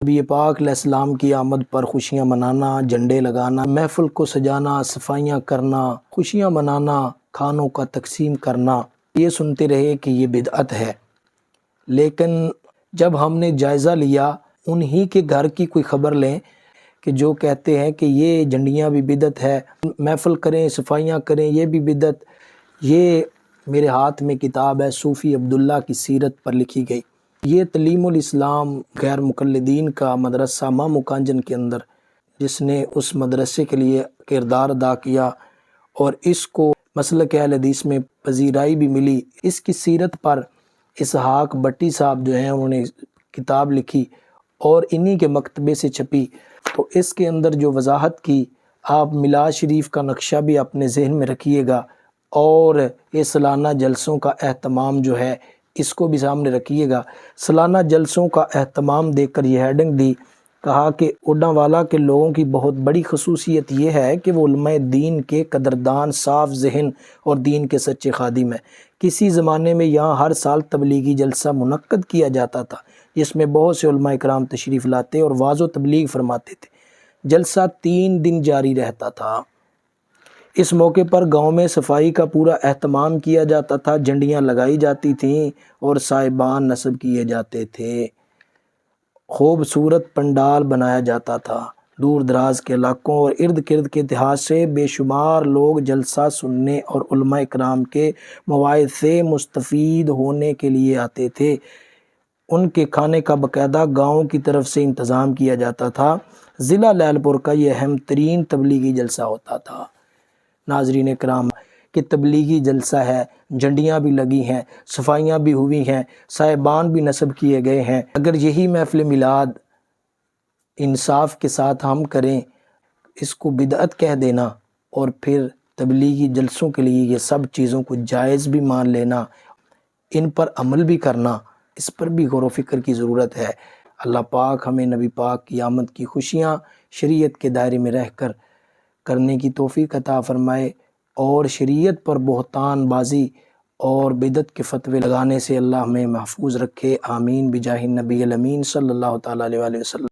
نبی پاک علیہ السلام کی آمد پر خوشیاں منانا، جھنڈے لگانا، محفل کو سجانا، صفائیاں کرنا، خوشیاں منانا، کھانوں کا تقسیم کرنا، یہ سنتے رہے کہ یہ بدعت ہے۔ لیکن جب ہم نے جائزہ لیا، انہی کے گھر کی کوئی خبر لیں کہ جو کہتے ہیں کہ یہ جھنڈیاں بھی بدعت ہے، محفل کریں، صفائیاں کریں، یہ بھی بدعت۔ یہ میرے ہاتھ میں کتاب ہے صوفی عبداللہ کی سیرت پر لکھی گئی۔ یہ تعلیم الاسلام غیر مقلدین کا مدرسہ مامو کانجن کے اندر، جس نے اس مدرسے کے لیے کردار ادا کیا اور اس کو مسلک اہل حدیث میں پذیرائی بھی ملی۔ اس کی سیرت پر اسحاق بٹی صاحب جو ہیں انہوں نے کتاب لکھی اور انہی کے مکتبے سے چھپی۔ تو اس کے اندر جو وضاحت کی، آپ میلاد شریف کا نقشہ بھی اپنے ذہن میں رکھیے گا اور یہ سالانہ جلسوں کا اہتمام جو ہے اس کو بھی سامنے رکھیے گا۔ سالانہ جلسوں کا اہتمام دیکھ کر یہ ہیڈنگ دی، کہا کہ اوڈاوالا کے لوگوں کی بہت بڑی خصوصیت یہ ہے کہ وہ علماء دین کے قدردان، صاف ذہن اور دین کے سچے خادم ہیں۔ کسی زمانے میں یہاں ہر سال تبلیغی جلسہ منعقد کیا جاتا تھا جس میں بہت سے علماء کرام تشریف لاتے اور واعظ و تبلیغ فرماتے تھے۔ جلسہ 3 دن جاری رہتا تھا۔ اس موقع پر گاؤں میں صفائی کا پورا اہتمام کیا جاتا تھا، جھنڈیاں لگائی جاتی تھیں اور صاحبان نصب کیے جاتے تھے۔ خوبصورت پنڈال بنایا جاتا تھا۔ دور دراز کے علاقوں اور ارد گرد کے دیہات سے بے شمار لوگ جلسہ سننے اور علماء کرام کے مواعظ سے مستفید ہونے کے لیے آتے تھے۔ ان کے کھانے کا باقاعدہ گاؤں کی طرف سے انتظام کیا جاتا تھا۔ ضلع لعل پور کا یہ اہم ترین تبلیغی جلسہ ہوتا تھا۔ ناظرین کرام، کہ تبلیغی جلسہ ہے، جھنڈیاں بھی لگی ہیں، صفائیاں بھی ہوئی ہیں، صاحبان بھی نصب کیے گئے ہیں۔ اگر یہی محفل میلاد انصاف کے ساتھ ہم کریں، اس کو بدعت کہہ دینا اور پھر تبلیغی جلسوں کے لیے یہ سب چیزوں کو جائز بھی مان لینا، ان پر عمل بھی کرنا، اس پر بھی غور و فکر کی ضرورت ہے۔ اللہ پاک ہمیں نبی پاک کی آمد کی خوشیاں شریعت کے دائرے میں رہ کر کرنے کی توفیق عطا فرمائے اور شریعت پر بہتان بازی اور بدعت کے فتوے لگانے سے اللہ ہمیں محفوظ رکھے۔ آمین بجاہ النبی الامین صلی اللہ تعالیٰ علیہ وسلم۔